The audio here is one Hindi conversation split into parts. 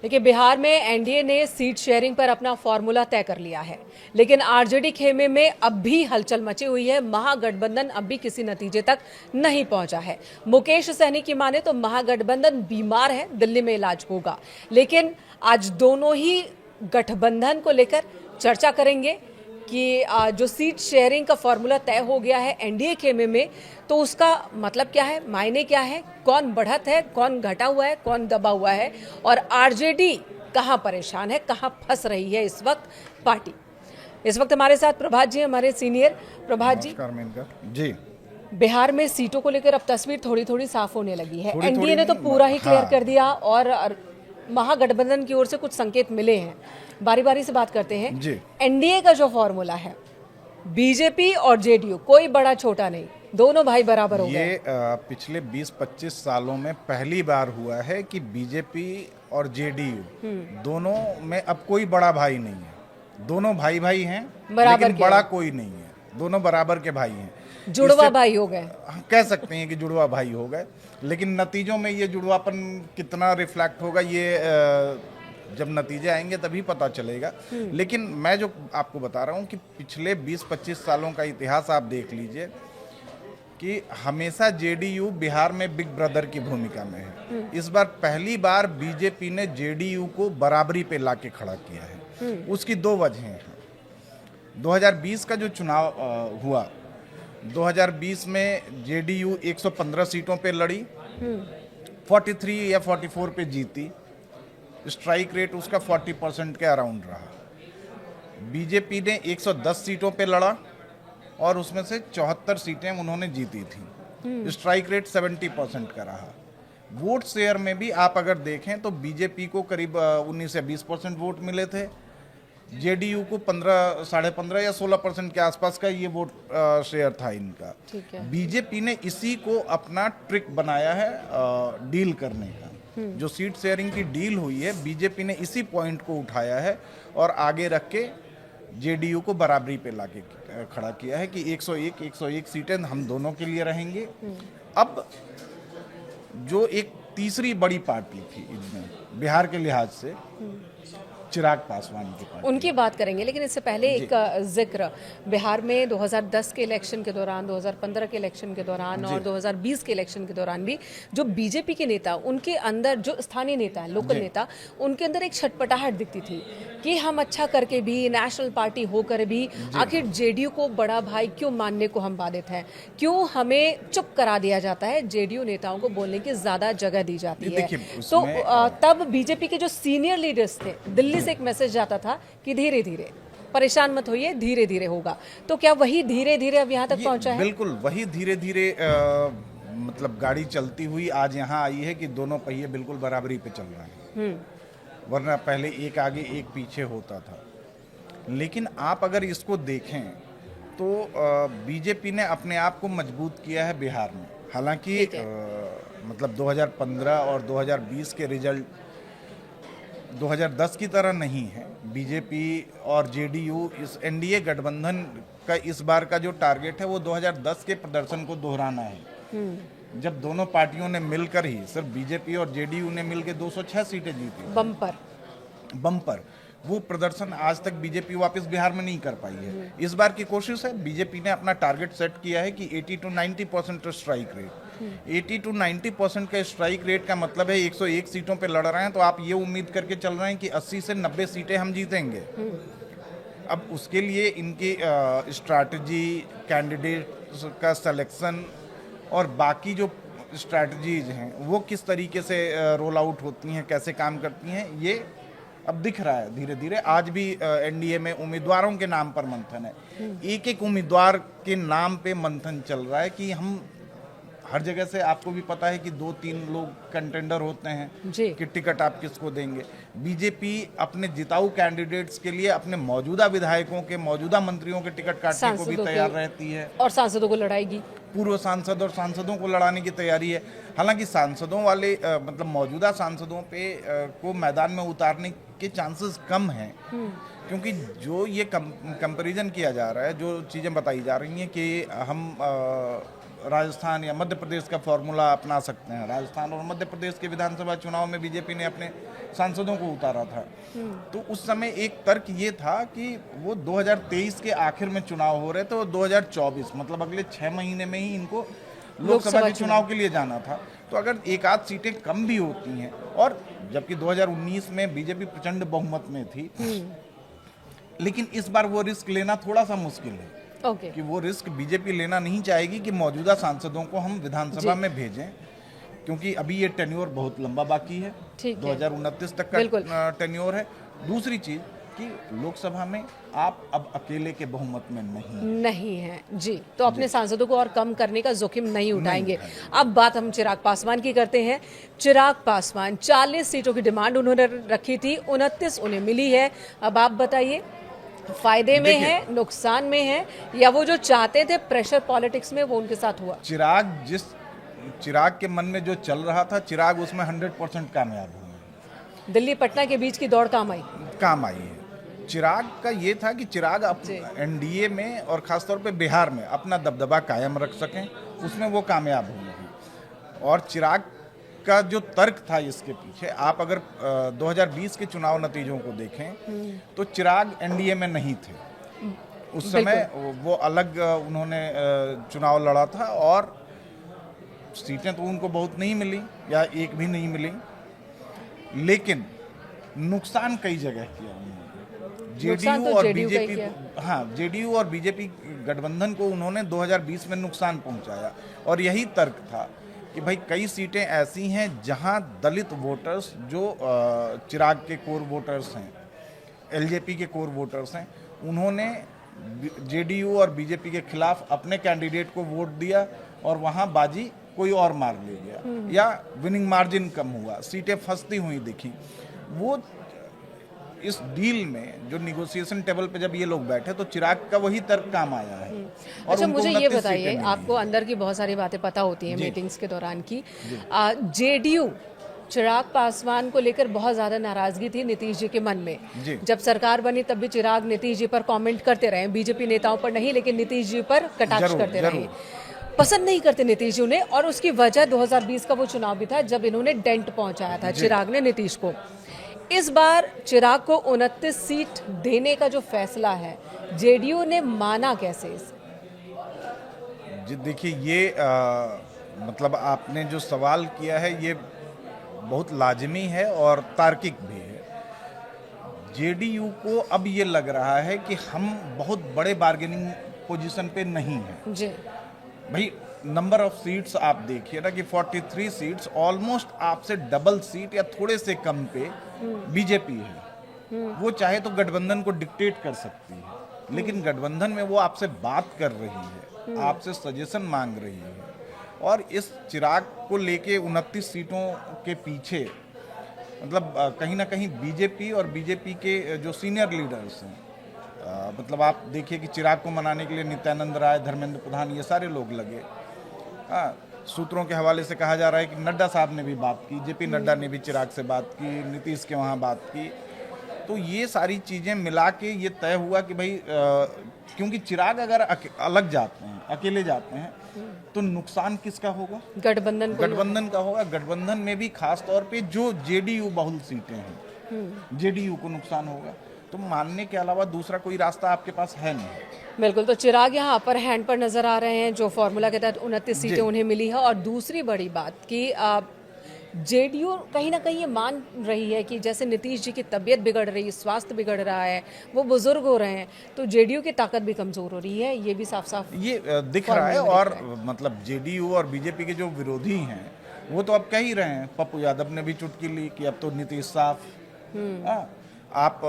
देखिए, बिहार में एनडीए ने सीट शेयरिंग पर अपना फॉर्मूला तय कर लिया है, लेकिन आरजेडी खेमे में अब भी हलचल मची हुई है। महागठबंधन अब भी किसी नतीजे तक नहीं पहुंचा है। मुकेश सहनी की माने तो महागठबंधन बीमार है, दिल्ली में इलाज होगा। लेकिन आज दोनों ही गठबंधन को लेकर चर्चा करेंगे कि जो सीट शेयरिंग का फॉर्मूला तय हो गया है एनडीए खेमे में, तो उसका मतलब क्या है, मायने क्या है, कौन बढ़त है, कौन घटा हुआ है, कौन दबा हुआ है, और आरजेडी कहां परेशान है, कहां फंस रही है इस वक्त पार्टी। इस वक्त हमारे साथ प्रभात जी, हमारे सीनियर। प्रभात जी, बिहार में सीटों को लेकर अब तस्वीर थोड़ी थोड़ी साफ होने लगी है। एनडीए ने तो पूरा ही क्लियर कर दिया और महागठबंधन की ओर से कुछ संकेत मिले हैं। बारी बारी से बात करते हैं। एनडीए का जो फॉर्मूला है, बीजेपी और जेडीयू, कोई बड़ा छोटा नहीं, दोनों भाई बराबर हो गए। ये पिछले 20-25 सालों में पहली बार हुआ है कि बीजेपी और जेडीयू दोनों में अब कोई बड़ा भाई नहीं है। दोनों भाई भाई हैं, लेकिन बड़ा कोई नहीं है। दोनों बराबर के भाई हैं, जुड़वा भाई हो गए, कह सकते हैं कि जुड़वा भाई हो गए। लेकिन नतीजों में ये जुड़वापन कितना रिफ्लेक्ट होगा, ये जब नतीजे आएंगे तभी पता चलेगा। लेकिन मैं जो आपको बता रहा हूँ कि पिछले 20-25 सालों का इतिहास आप देख लीजिए कि हमेशा जेडीयू बिहार में बिग ब्रदर की भूमिका में है। इस बार पहली बार बीजेपी ने जेडीयू को बराबरी पे लाके खड़ा किया है। उसकी दो वजहें हैं। 2020 का जो चुनाव हुआ, 2020 में जेडीयू 115 सीटों पे लड़ी, 43 या 44 पे जीती। स्ट्राइक रेट उसका 40% के अराउंड रहा। बीजेपी ने 110 सीटों पे लड़ा और उसमें से 74 सीटें उन्होंने जीती थी। स्ट्राइक रेट 70% का रहा। वोट शेयर में भी आप अगर देखें तो बीजेपी को करीब 19 से 20% वोट मिले थे। जेडीयू को 15, 15.5 या 16% के आसपास का ये वोट शेयर था इनका। बीजेपी ने इसी को अपना ट्रिक बनाया है डील करने का। जो सीट शेयरिंग की डील हुई है, बीजेपी ने इसी पॉइंट को उठाया है और आगे रख के जेडीयू को बराबरी पे लाके खड़ा किया है कि 101 सीटें हम दोनों के लिए रहेंगे। अब जो एक तीसरी बड़ी पार्टी थी इनमें बिहार के लिहाज से, चिराग पासवान की पार्टी, उनकी बात करेंगे। लेकिन इससे पहले एक जिक्र, बिहार में 2010 के इलेक्शन के दौरान, 2015 के इलेक्शन के दौरान और 2020 के इलेक्शन के दौरान भी जो बीजेपी के नेता, उनके अंदर जो स्थानीय नेता है, लोकल नेता, उनके अंदर एक छटपटाहट दिखती थी कि हम अच्छा करके भी, नेशनल पार्टी होकर भी आखिर जेडीयू को बड़ा भाई क्यों मानने को हम बाधित हैं, क्यों हमें चुप करा दिया जाता है, जेडीयू नेताओं को बोलने की ज्यादा जगह दी जाती है। तो तब बीजेपी के जो सीनियर लीडर्स थे, दिल्ली से एक मैसेज जाता था कि धीरे धीरे, परेशान मत होइए, धीरे धीरे होगा। तो क्या वही धीरे धीरे अब यहाँ तक पहुंचा है? बिल्कुल वही धीरे धीरे मतलब गाड़ी चलती हुई आज यहाँ आई है कि दोनों पहिए बिल्कुल बराबरी पे चल रहे हैं। वरना पहले एक आगे एक पीछे होता था। लेकिन आप अगर इसको देखें तो बीजेपी ने अपने आप को मजबूत किया है बिहार में। हालांकि मतलब 2015 और 2020 के रिजल्ट 2010 की तरह नहीं है। बीजेपी और जेडीयू, इस एनडीए गठबंधन का इस बार का जो टारगेट है वो 2010 के प्रदर्शन को दोहराना है, जब दोनों पार्टियों ने मिलकर ही, सिर्फ बीजेपी और जेडीयू ने मिलकर 206 सीटें जीती। बम्पर वो प्रदर्शन आज तक बीजेपी वापस बिहार में नहीं कर पाई है। इस बार की कोशिश है, बीजेपी ने अपना टारगेट सेट किया है कि 80 to 90% स्ट्राइक रेट। 80 to 90% का स्ट्राइक रेट का मतलब है 101 सीटों पे लड़ रहे हैं तो आप ये उम्मीद करके चल रहे हैं कि 80 से 90 सीटें हम जीतेंगे। अब उसके लिए इनकी स्ट्रैटेजी, कैंडिडेट का सिलेक्शन और बाकी जो स्ट्रैटेजीज हैं वो किस तरीके से रोल आउट होती हैं, कैसे काम करती हैं, ये अब दिख रहा है धीरे धीरे। आज भी एनडीए में उम्मीदवारों के नाम पर मंथन है। एक एक उम्मीदवार के नाम पे मंथन चल रहा है कि हम हर जगह से, आपको भी पता है कि 2-3 लोग कंटेंडर होते हैं कि टिकट आप किसको देंगे। बीजेपी अपने जिताऊ कैंडिडेट्स के लिए अपने मौजूदा विधायकों के, मौजूदा मंत्रियों के टिकट काटने को भी तैयार रहती है और सांसदों को लड़ाएगी। पूर्व सांसद और सांसदों को लड़ाने की तैयारी है। हालांकि सांसदों वाले मतलब मौजूदा सांसदों पे को मैदान में उतारने के चांसेस कम हैं, क्योंकि जो ये कंपैरिजन किया जा रहा है, जो चीज़ें बताई जा रही हैं कि हम राजस्थान या मध्य प्रदेश का फॉर्मूला अपना सकते हैं। राजस्थान और मध्य प्रदेश के विधानसभा चुनाव में बीजेपी ने अपने सांसदों को उतारा था। तो उस समय एक तर्क ये था कि वो 2023 के आखिर में चुनाव हो रहे थे और 2024 मतलब अगले 6 महीने में ही इनको लोकसभा के चुनाव के लिए जाना था। तो अगर एक आध सीटें कम भी होती हैं, और जबकि 2019 में बीजेपी प्रचंड बहुमत में थी, लेकिन इस बार वो रिस्क लेना थोड़ा सा मुश्किल है। कि वो रिस्क बीजेपी लेना नहीं चाहेगी कि मौजूदा सांसदों को हम विधानसभा में भेजें, क्योंकि अभी ये टेन्योर बहुत लंबा बाकी है, 2029 तक का टेन्योर है। दूसरी चीज कि लोकसभा में आप अब अकेले के बहुमत में नहीं है जी, तो अपने सांसदों को और कम करने का जोखिम नहीं उठाएंगे। अब बात हम चिराग पासवान की करते हैं। चिराग पासवान 40 सीटों की डिमांड उन्होंने रखी थी, 29 उन्हें मिली है। अब आप बताइए, फायदे में है, नुकसान में है, या वो जो चाहते थे प्रेशर पॉलिटिक्स में वो उनके साथ हुआ? चिराग के मन में जो चल रहा था, चिराग उसमें 100% कामयाब हुए। दिल्ली पटना के बीच की दौड़ काम आई है। चिराग का ये था कि चिराग एनडीए में और खासतौर पे बिहार में अपना दबदबा कायम रख सकें, उसमें वो कामयाब हुए। और चिराग का जो तर्क था इसके पीछे, आप अगर 2020 के चुनाव नतीजों को देखें तो चिराग एनडीए में नहीं थे उस समय, वो अलग उन्होंने चुनाव लड़ा था और सीटें तो उनको बहुत नहीं मिली या एक भी नहीं मिली, लेकिन नुकसान कई जगह किया उन्होंने। जेडीयू और बीजेपी गठबंधन को उन्होंने 2020 में नुकसान पहुंचाया। और यही तर्क था कि भाई कई सीटें ऐसी हैं जहां दलित वोटर्स जो चिराग के कोर वोटर्स हैं, एलजेपी के कोर वोटर्स हैं, उन्होंने जेडीयू और बीजेपी के खिलाफ अपने कैंडिडेट को वोट दिया और वहां बाजी कोई और मार ले गया या विनिंग मार्जिन कम हुआ, सीटें फंसती हुई दिखी। वो इस डील में जो निगोशिएशन टेबल पे जब ये लोग बैठे तो चिराग का वही तर्क काम आया है। और अच्छा, मुझे ये बताइए, आपको अंदर की बहुत सारी बातें पता होती हैं मीटिंग्स के दौरान की। जेडीयू चिराग पासवान को लेकर बहुत ज्यादा नाराजगी थी नीतीश जी के मन में। जब सरकार बनी तब भी चिराग नीतीश जी पर कमेंट करते रहे, बीजेपी नेताओं पर नहीं लेकिन नीतीश जी पर कटाक्ष करते रहे, पसंद नहीं करते नीतीश जी ने। और उसकी वजह 2020 का वो चुनाव भी था जब इन्होंने डेंट पहुंचाया था चिराग ने नीतीश को। इस बार चिराग को 29 सीट देने का जो फैसला है, जेडीयू ने माना कैसे इसे? जी देखिए, ये मतलब आपने जो सवाल किया है ये बहुत लाजमी है और तार्किक भी है। जेडीयू को अब ये लग रहा है कि हम बहुत बड़े बार्गेनिंग पोजीशन पे नहीं हैं जी। भाई नंबर ऑफ सीट्स आप देखिए ना कि 43 सीट्स, ऑलमोस्ट आपसे डबल सीट या थोड़े से कम पे बीजेपी है। वो चाहे तो गठबंधन को डिक्टेट कर सकती है, लेकिन गठबंधन में वो आपसे बात कर रही है, आपसे सजेशन मांग रही है। और इस चिराग को लेके 29 सीटों के पीछे मतलब कहीं ना कहीं बीजेपी और बीजेपी के जो सीनियर लीडर्स हैं, मतलब आप देखिए कि चिराग को मनाने के लिए नित्यानंद राय, धर्मेंद्र प्रधान, ये सारे लोग लगे। सूत्रों के हवाले से कहा जा रहा है कि नड्डा साहब ने भी बात की, जेपी नड्डा ने भी चिराग से बात की, नीतीश के वहाँ बात की। तो ये सारी चीज़ें मिला के ये तय हुआ कि भाई क्योंकि चिराग अगर अलग जाते हैं, अकेले जाते हैं, तो नुकसान किसका होगा? गठबंधन का होगा। गठबंधन में भी खास तौर पे जो जेडीयू बहुल सीटें हैं, जेडीयू को नुकसान होगा। तो मानने के अलावा दूसरा कोई रास्ता आपके पास है नहीं। बिल्कुल, तो चिराग यहाँ अपर हैंड पर नजर आ रहे हैं, जो फॉर्मूला के तहत 29 सीटें उन्हें मिली है। और दूसरी बड़ी बात कि जेडीयू कहीं ना कहीं ये मान रही है कि जैसे नीतीश जी की तबीयत बिगड़ रही है, स्वास्थ्य बिगड़ रहा है, वो बुजुर्ग हो रहे हैं, तो जेडीयू की ताकत भी कमजोर हो रही है, ये भी साफ साफ ये दिख रहा है। और मतलब जेडीयू और बीजेपी के जो विरोधी हैं वो तो अब कह ही रहे हैं, पप्पू यादव ने भी चुटकी ली कि अब तो नीतीश साफ। आप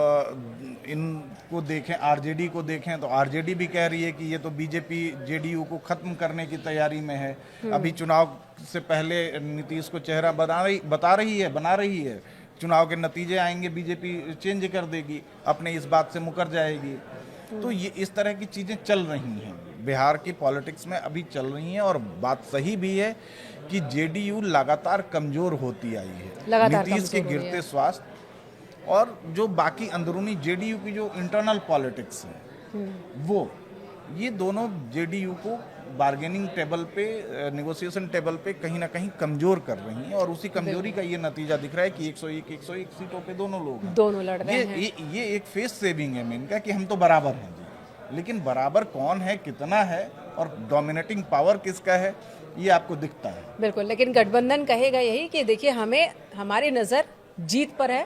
इनको देखें, आरजेडी को देखें तो आरजेडी भी कह रही है कि ये तो बीजेपी जेडीयू को खत्म करने की तैयारी में है। अभी चुनाव से पहले नीतीश को चेहरा बना रही है। चुनाव के नतीजे आएंगे, बीजेपी चेंज कर देगी, अपने इस बात से मुकर जाएगी। तो ये इस तरह की चीजें चल रही हैं, बिहार की पॉलिटिक्स में अभी चल रही हैं। और बात सही भी है कि जेडीयू लगातार कमजोर होती आई है। नीतीश के गिरते स्वास्थ्य और जो बाकी अंदरूनी जेडीयू की जो इंटरनल पॉलिटिक्स है वो, ये दोनों जेडीयू को बार्गेनिंग टेबल पे, नेगोशिएशन टेबल पे कहीं ना कहीं कमजोर कर रही हैं, और उसी कमजोरी का ये नतीजा दिख रहा है कि 101 सीटों पे दोनों लोग हैं। दोनों लड़ रहे हैं। ये एक फेस सेविंग है इनका कि हम तो बराबर हैं जी, लेकिन बराबर कौन है, कितना है, और डोमिनेटिंग पावर किसका है, ये आपको दिखता है। बिल्कुल, लेकिन गठबंधन कहेगा यही कि देखिए हमें, हमारी नज़र जीत पर है,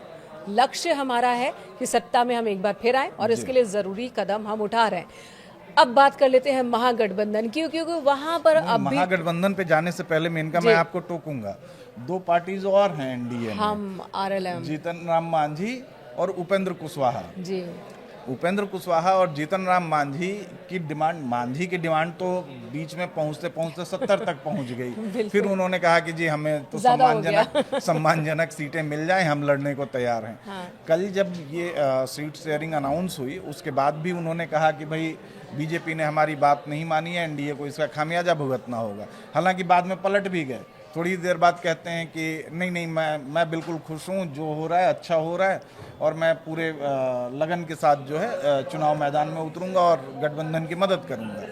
लक्ष्य हमारा है कि सत्ता में हम एक बार फिर आए और इसके लिए जरूरी कदम हम उठा रहे हैं। अब बात कर लेते हैं महागठबंधन की, क्योंकि वहां पर अब भी महागठबंधन पे जाने से पहले मैं आपको टोकूंगा, दो पार्टीज और हैं एनडीए में, हम आरएलएम, जीतन राम मांझी और उपेंद्र कुशवाहा। जी, उपेंद्र कुशवाहा और जीतन राम मांझी की डिमांड, मांझी की डिमांड तो बीच में पहुंचते पहुंचते 70 तक पहुंच गई। फिर उन्होंने कहा कि जी हमें तो सम्मानजनक सीटें मिल जाएं, हम लड़ने को तैयार हैं। हाँ। कल जब ये सीट शेयरिंग अनाउंस हुई, उसके बाद भी उन्होंने कहा कि भाई बीजेपी ने हमारी बात नहीं मानी है, एनडीए को इसका खामियाजा भुगतना होगा। हालांकि बाद में पलट भी गए, थोड़ी देर बाद कहते हैं कि नहीं मैं बिल्कुल खुश हूँ, जो हो रहा है अच्छा हो रहा है, और मैं पूरे लगन के साथ जो है चुनाव मैदान में उतरूंगा और गठबंधन की मदद करूंगा।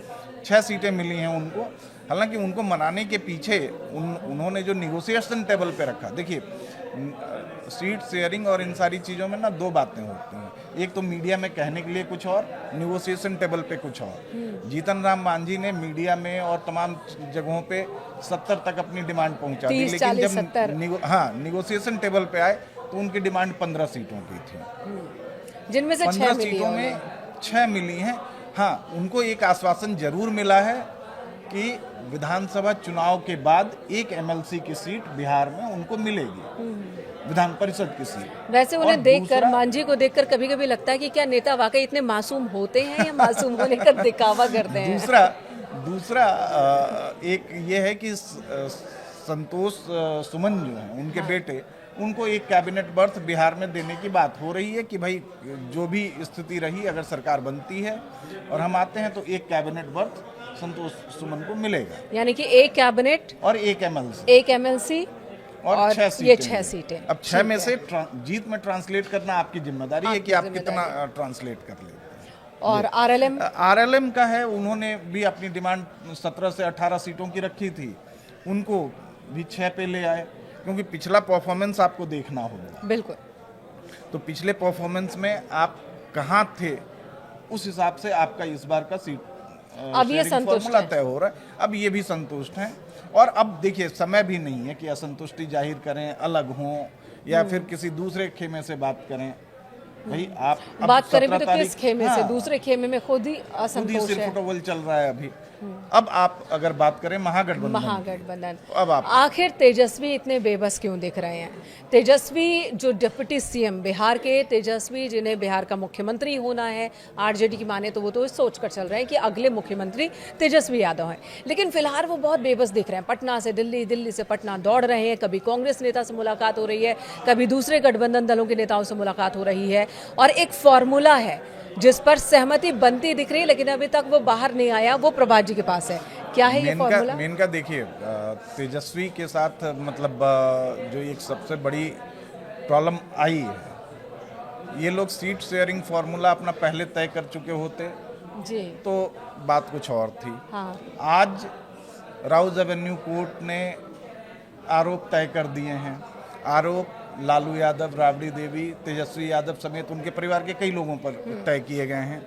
6 सीटें मिली हैं उनको। हालांकि उनको मनाने के पीछे उन्होंने जो निगोशिएशन टेबल पे रखा, देखिए सीट शेयरिंग और इन सारी चीज़ों में ना दो बातें होती हैं, एक तो मीडिया में कहने के लिए कुछ और, निगोशिएशन टेबल पे कुछ और। जीतन राम मांझी ने मीडिया में और तमाम जगहों पे 70 तक अपनी डिमांड पहुंचा दी, लेकिन जब निगोशिएशन टेबल पे आए तो उनकी डिमांड 15 सीटों की थी, जिनमें से 15 सीटों में 6 मिली हैं। हाँ, उनको एक आश्वासन जरूर मिला है कि विधानसभा चुनाव के बाद एक एमएलसी की सीट बिहार में उनको मिलेगी, विधान परिषद की सीट। वैसे उन्हें देखकर, मांझी को देखकर कभी कभी लगता है कि क्या नेता वाकई इतने मासूम होते हैं या मासूम होने का दिखावा करते हैं। दूसरा एक ये है कि संतोष सुमन जो है उनके बेटे, उनको एक कैबिनेट बर्थ बिहार में देने की बात हो रही है कि भाई जो भी स्थिति रही, अगर सरकार बनती है और हम आते हैं तो एक कैबिनेट बर्थ संतोष सुमन को मिलेगा, यानी कि एक कैबिनेट और एक एमएलसी और 6 सीटें। अब 6 में से जीत में ट्रांसलेट करना आपकी जिम्मेदारी है कि आप कितना ट्रांसलेट कर लेते हैं। और आरएलएम का है, उन्होंने भी अपनी डिमांड 17 से 18 सीटों की रखी थी, उनको भी 6 पे ले आए, क्योंकि पिछला परफॉर्मेंस आपको देखना होगा। बिल्कुल। तो पिछले परफॉर्मेंस में आप कहाँ थे, उस हिसाब से आपका इस बार का सीट अब ये संतुष्ट है, तय हो रहा है। अब ये भी संतुष्ट हैं, और अब देखिए समय भी नहीं है कि असंतुष्टि जाहिर करें, अलग हों, या फिर किसी दूसरे खेमे से बात करें। भाई आप बात करें भी तो किस खेमे से, दूसरे खेमे में खुद ही असंतोष है, फुटबॉल चल रहा है अभी। अब आप अगर बात करें महागठबंधन, अब आप आखिर तेजस्वी इतने बेबस क्यों दिख रहे हैं? तेजस्वी जो डिप्टी सीएम बिहार के, तेजस्वी जिन्हें बिहार का मुख्यमंत्री होना है, आरजेडी की माने तो वो तो सोच कर चल रहे हैं कि अगले मुख्यमंत्री तेजस्वी यादव हैं, लेकिन फिलहाल वो बहुत बेबस दिख रहे हैं। पटना से दिल्ली, दिल्ली से पटना दौड़ रहे हैं, कभी कांग्रेस नेता से मुलाकात हो रही है, कभी दूसरे गठबंधन दलों के नेताओं से मुलाकात हो रही है, और एक फॉर्मूला है जिस पर सहमति बनती दिख रही है, लेकिन अभी तक वो बाहर नहीं आया, वो प्रभात जी के पास है। क्या है ये फॉर्मूला? मेन का देखिए, तेजस्वी के साथ मतलब जो एक सबसे बड़ी प्रॉब्लम आई है, ये लोग सीट शेयरिंग फॉर्मूला अपना पहले तय कर चुके होते जी, तो बात कुछ और थी। हाँ। आज राउज एवेन्यू कोर्ट ने आरोप तय कर दिए हैं। आरोप लालू यादव, राबड़ी देवी, तेजस्वी यादव समेत उनके परिवार के कई लोगों पर तय किए गए हैं।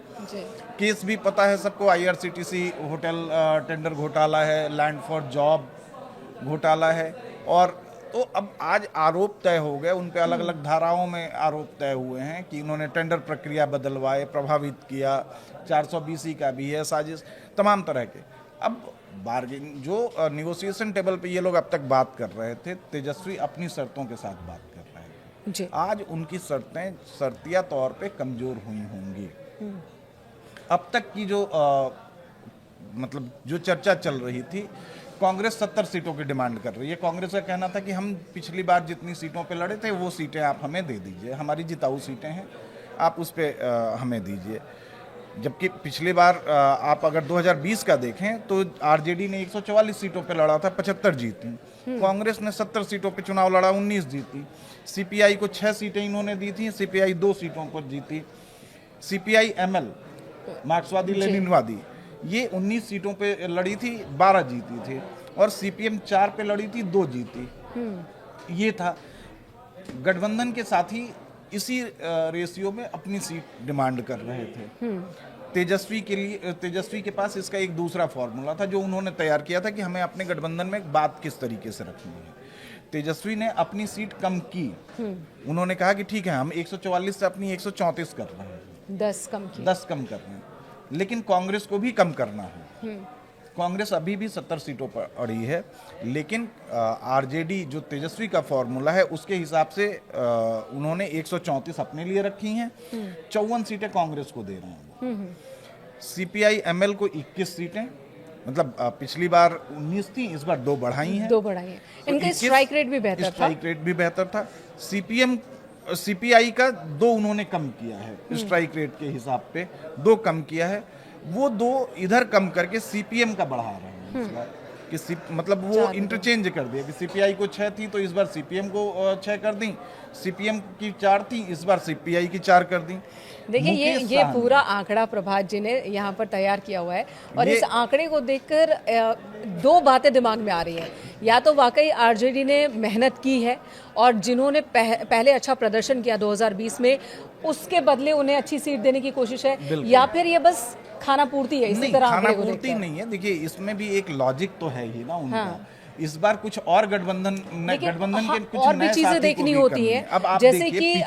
केस भी पता है सबको, आईआरसीटीसी होटल टेंडर घोटाला है, लैंड फॉर जॉब घोटाला है, और तो अब आज आरोप तय हो गए, उन पे अलग अलग धाराओं में आरोप तय हुए हैं कि इन्होंने टेंडर प्रक्रिया बदलवाए, प्रभावित किया, 420 का भी है, साजिश तमाम तरह के। अब बार्गेन जो निगोशिएशन टेबल पे ये लोग अब तक बात कर रहे थे, तेजस्वी अपनी शर्तों के साथ बात कर रहे हैं जी। आज उनकी शर्तें शर्तिया तौर पे कमजोर हुई होंगी। अब तक की जो मतलब जो चर्चा चल रही थी, कांग्रेस 70 सीटों की डिमांड कर रही है। कांग्रेस का कहना था कि हम पिछली बार जितनी सीटों पे लड़े थे वो सीटें आप हमें दे दीजिए, हमारी जिताऊ सीटें हैं, आप उस पर हमें दीजिए। जबकि पिछली बार आप अगर 2020 का देखें तो आरजेडी ने 144 सीटों पे लड़ा था, 75 जीती। कांग्रेस ने 70 सीटों पे चुनाव लड़ा, 19 जीती। सीपीआई को 6 सीटें इन्होंने दी थी, सीपीआई 2 सीटों पर जीती। सीपीआई एमएल, मार्क्सवादी लेनिनवादी, ये 19 सीटों पे लड़ी थी, 12 जीती थी, और सीपीएम 4 पे लड़ी थी, 2 जीती। ये था गठबंधन के साथी इसी रेशियो में अपनी सीट डिमांड कर रहे थे। तेजस्वी के पास इसका एक दूसरा फॉर्मूला था जो उन्होंने तैयार किया था कि हमें अपने गठबंधन में बात किस तरीके से रखनी है। तेजस्वी ने अपनी सीट कम की। उन्होंने कहा कि ठीक है, हम 144 से अपनी 134 कर रहे हैं, 10 कम की। 10 कम कर रहे हैं, लेकिन कांग्रेस को भी कम करना है। कांग्रेस अभी भी 70 सीटों पर अड़ी है, लेकिन आरजेडी जो तेजस्वी का फॉर्मूला है उसके हिसाब से उन्होंने 134 अपने लिए रखी हैं, 54 सीटें कांग्रेस को दे रहे हैं। सीपीआई एमएल को 21 सीटें, मतलब पिछली बार 19 थी, इस बार 2 बढ़ाई हैं। 2 बढ़ाई हैं। इनका तो स्ट्राइक रेट भी बेहतर था। स्ट्राइक रेट भी बेहतर था। सीपीआई का 2 उन्होंने कम किया है, स्ट्राइक रेट के हिसाब पे 2 कम किया है। वो 2 इधर कम करके सीपीएम का बढ़ा रहे हैं इस बार, कि मतलब वो इंटरचेंज कर दिया कि सीपीआई को 6 थी तो इस बार सीपीएम को 6 कर दी, सीपीएम की 4 थी इस बार सीपीआई की 4 कर दी। देखिए ये पूरा आंकड़ा प्रभात जी ने यहाँ पर तैयार किया हुआ है, और इस आंकड़े को देखकर 2 बातें दिमाग में आ रही हैं। या तो वाकई आरजेडी ने मेहनत की है और जिन्होंने पहले अच्छा प्रदर्शन किया 2020 में, उसके बदले उन्हें अच्छी सीट देने की कोशिश है, या फिर ये बस खाना पूर्ति है। इसी तरह खाना पूर्ति नहीं है। देखिए इसमें भी एक लॉजिक तो है ही ना उनका। इस बार कुछ और गठबंधन के कुछ और भी चीजें देखनी होती है। अब आप जैसे कि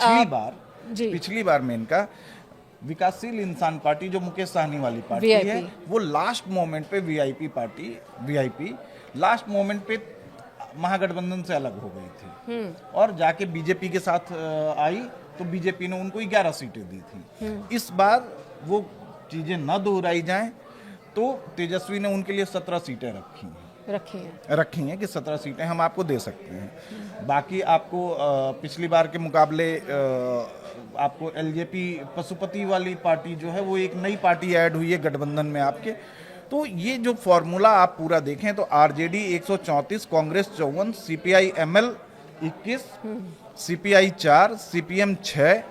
पिछली बार में इनका विकासशील इंसान पार्टी जो मुकेश सहनी वाली पार्टी है, वो लास्ट मोमेंट पे वीआईपी लास्ट मोमेंट पे महागठबंधन से अलग हो गई थी और जाके बीजेपी के साथ आई, तो बीजेपी ने उनको 11 सीटें दी थी। इस बार वो चीजें न दोहराई जाएं तो तेजस्वी ने उनके लिए 17 सीटें रखी हैं कि 17 सीटें हम आपको दे सकते हैं। बाकी आपको पिछली बार के मुकाबले आपको एलजेपी पशुपति वाली पार्टी जो है वो एक नई पार्टी ऐड हुई है गठबंधन में आपके। तो ये जो फॉर्मूला आप पूरा देखें तो RJD 134, Congress 54, CPI ML 21, CPI 4, CPM 6,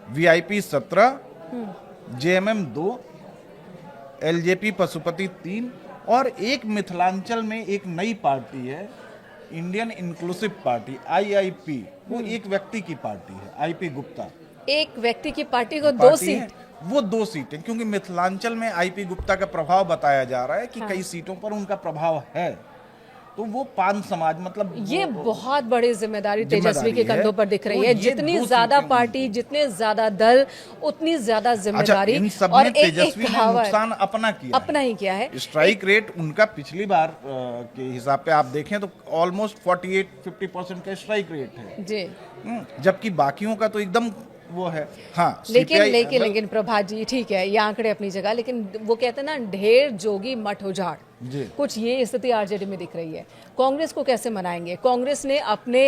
VIP 17, JMM 2, LJP Pashupati 3, और एक मिथिलांचल में एक नई पार्टी है, इंडियन इंक्लूसिव पार्टी आईआईपी, वो एक व्यक्ति की पार्टी है, आईपी गुप्ता। एक व्यक्ति की पार्टी को 2 सीट, वो 2 सीटें, क्योंकि मिथिलांचल में आईपी गुप्ता का प्रभाव बताया जा रहा है कि कई सीटों पर उनका प्रभाव है। तो वो पान समाज, मतलब ये बहुत बड़ी जिम्मेदारी तेजस्वी के कंधों पर दिख रही है। जितनी ज्यादा पार्टी, जितने ज्यादा दल, उतनी ज्यादा जिम्मेदारी। और तेजस्वी ने नुकसान अपना ही किया है। स्ट्राइक रेट उनका पिछली बार के हिसाब पे आप देखें तो ऑलमोस्ट 48-50% का स्ट्राइक रेट है जी, जबकि बाकियों का तो एकदम वो है। हाँ, लेकिन प्रभात जी ठीक है, ये आंकड़े अपनी जगह, लेकिन वो कहते हैं ना, ढेर जोगी मठ उजाड़, कुछ ये स्थिति आरजेडी में दिख रही है। कांग्रेस को कैसे मनाएंगे? कांग्रेस ने अपने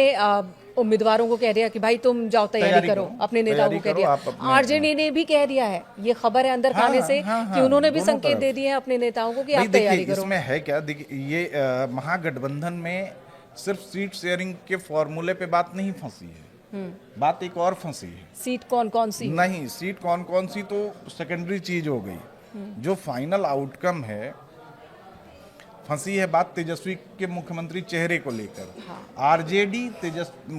उम्मीदवारों को कह दिया कि भाई तुम जाओ तैयारी करो, अपने नेताओं को कह दिया। आरजेडी ने भी कह दिया है, ये खबर है अंदर खाने से कि उन्होंने भी संकेत दे दिए हैं अपने नेताओं को कि आप तैयारी करो। इसमें है क्या, देखिए ये महागठबंधन में सिर्फ सीट शेयरिंग के फॉर्मूले पे बात नहीं फंसी है, बात एक और फंसी है। सीट कौन कौन सी नहीं, सीट कौन कौन सी तो सेकेंडरी चीज हो गई। जो फाइनल आउटकम है, फंसी है बात तेजस्वी के मुख्यमंत्री चेहरे को लेकर। आरजेडी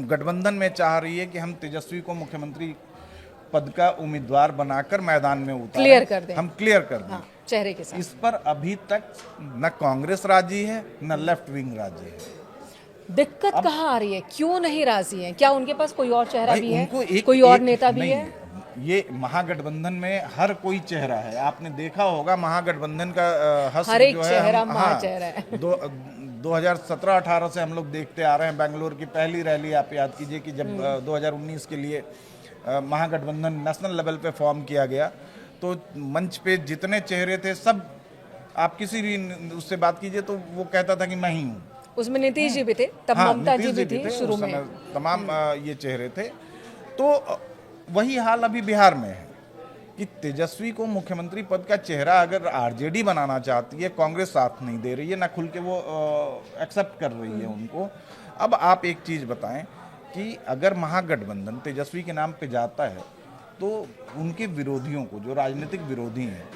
गठबंधन में चाह रही है कि हम तेजस्वी को मुख्यमंत्री पद का उम्मीदवार बनाकर मैदान में उतारें, क्लियर कर दें, हम क्लियर कर दें चेहरे के साथ। इस पर अभी तक न कांग्रेस राजी है न लेफ्ट विंग राजी है। दिक्कत कहाँ आ रही है? क्यों नहीं राजी हैं? क्या उनके पास कोई और चेहरा भी है, कोई और नेता भी है? ये महागठबंधन में हर कोई चेहरा है। आपने देखा होगा महागठबंधन का हर एक चेहरा महाचेहरा है। 2017-18 से हम लोग देखते आ रहे हैं। बेंगलोर की पहली रैली आप याद कीजिए कि जब 2019 के लिए महागठबंधन नेशनल लेवल पे फॉर्म किया गया, तो मंच पे जितने चेहरे थे सब, आप किसी भी उससे बात कीजिए तो वो कहता था कि मैं ही हूँ। उसमें नीतीश जी भी थे, तब ममता जी भी थी शुरू में, तमाम ये चेहरे थे। तो वही हाल अभी बिहार में है कि तेजस्वी को मुख्यमंत्री पद का चेहरा अगर आरजेडी बनाना चाहती है, कांग्रेस साथ नहीं दे रही है, ना खुल के वो एक्सेप्ट कर रही है उनको। अब आप एक चीज बताएं कि अगर महागठबंधन तेजस्वी के नाम पे जाता है तो उनके विरोधियों को, जो राजनीतिक विरोधी हैं,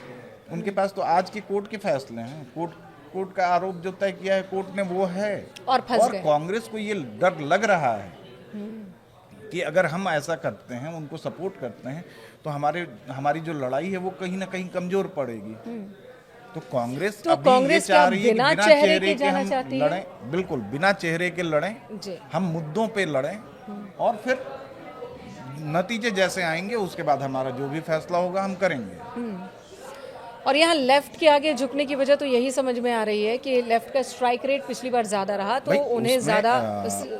उनके पास तो आज के कोर्ट के फैसले हैं, कोर्ट का आरोप जो तय किया है कोर्ट ने वो है। और फंस गए। कांग्रेस को ये डर लग रहा है कि अगर हम ऐसा करते हैं, उनको सपोर्ट करते हैं, तो हमारी जो लड़ाई है वो कहीं ना कहीं कमजोर पड़ेगी। तो कांग्रेस तो अभी ये कांग्रेस चाह क्या रही है कि बिना बिना चेहरे चेहरे के के जाना हम चाहती है? लड़ें, बिल्कुल बिना चेहरे के लड़ें, जी। हम मुद्दों पे लड़ें और फिर नतीजे जैसे आएंगे उसके बाद हमारा जो भी फैसला होगा हम करेंगे। और यहाँ लेफ्ट के आगे झुकने की वजह तो यही समझ में आ रही है कि लेफ्ट का स्ट्राइक रेट पिछली बार ज्यादा रहा, तो भाई, उन्हें उसमें, ज्यादा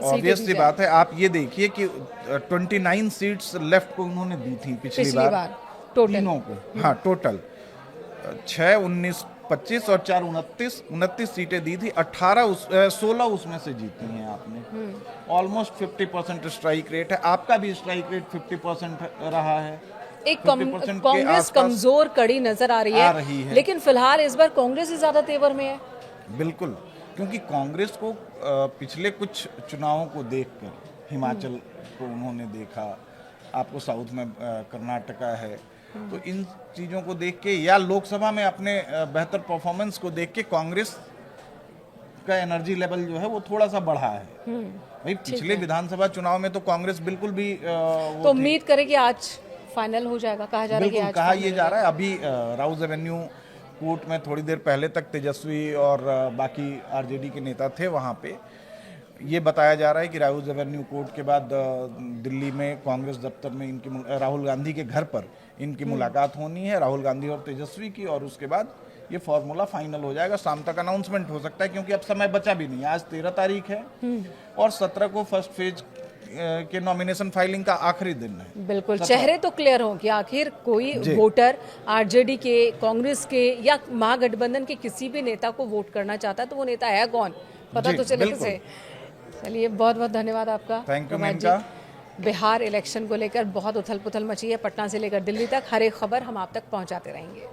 ऑब्वियस सी बात है। आप ये देखिए कि 29 सीट्स लेफ्ट को उन्होंने दी थी पिछली बार टोटल तीनों को। हाँ, टोटल 6, 19, 25 और 4, 29 सीटें दी थी। 16 उसमें से जीती हैं आपने। ऑलमोस्ट 50% स्ट्राइक रेट है। आपका भी स्ट्राइक रेट 50% रहा है। एक 50% के कांग्रेस आसपास कमजोर कड़ी नजर आ रही है, लेकिन फिलहाल इस बार कांग्रेस ही ज्यादा तेवर में है। बिल्कुल, क्योंकि कांग्रेस को पिछले कुछ चुनावों को देखकर, हिमाचल को उन्होंने देखा, आपको साउथ में कर्नाटका है, तो इन चीज़ों को देख के या लोकसभा में अपने बेहतर परफॉर्मेंस को देख के कांग्रेस का एनर्जी लेवल जो है वो थोड़ा सा बढ़ा है। भाई, पिछले विधानसभा चुनाव में तो कांग्रेस बिल्कुल भी तो उम्मीद करें कि आज फाइनल हो जाएगा। कहा जा रहा है कि आज कहा ये जा रहा है। अभी राउज एवेन्यू कोर्ट में थोड़ी देर पहले तक तेजस्वी और बाकी आरजेडी के नेता थे वहाँ पे। ये बताया जा रहा है कि राउज एवेन्यू कोर्ट के बाद दिल्ली में कांग्रेस दफ्तर में इनकी, राहुल गांधी के घर पर इनकी मुलाकात होनी है, राहुल गांधी और तेजस्वी की, और उसके बाद ये फॉर्मूला फाइनल हो जाएगा। शाम तक अनाउंसमेंट हो सकता है, क्योंकि अब समय बचा भी नहीं है। आज 13 तारीख है और 17 को फर्स्ट फेज के नॉमिनेशन फाइलिंग का आखिरी दिन है। बिल्कुल, चेहरे तो क्लियर हो कि आखिर कोई वोटर आरजेडी के, कांग्रेस के या महागठबंधन के किसी भी नेता को वोट करना चाहता है तो वो नेता है कौन, पता तो चले से। चलिए, बहुत बहुत धन्यवाद आपका। Thank you Menka. Bihar election को लेकर बहुत उथल पुथल मची है, पटना से लेकर दिल्ली तक। हर एक खबर हम आप तक पहुंचाते रहेंगे।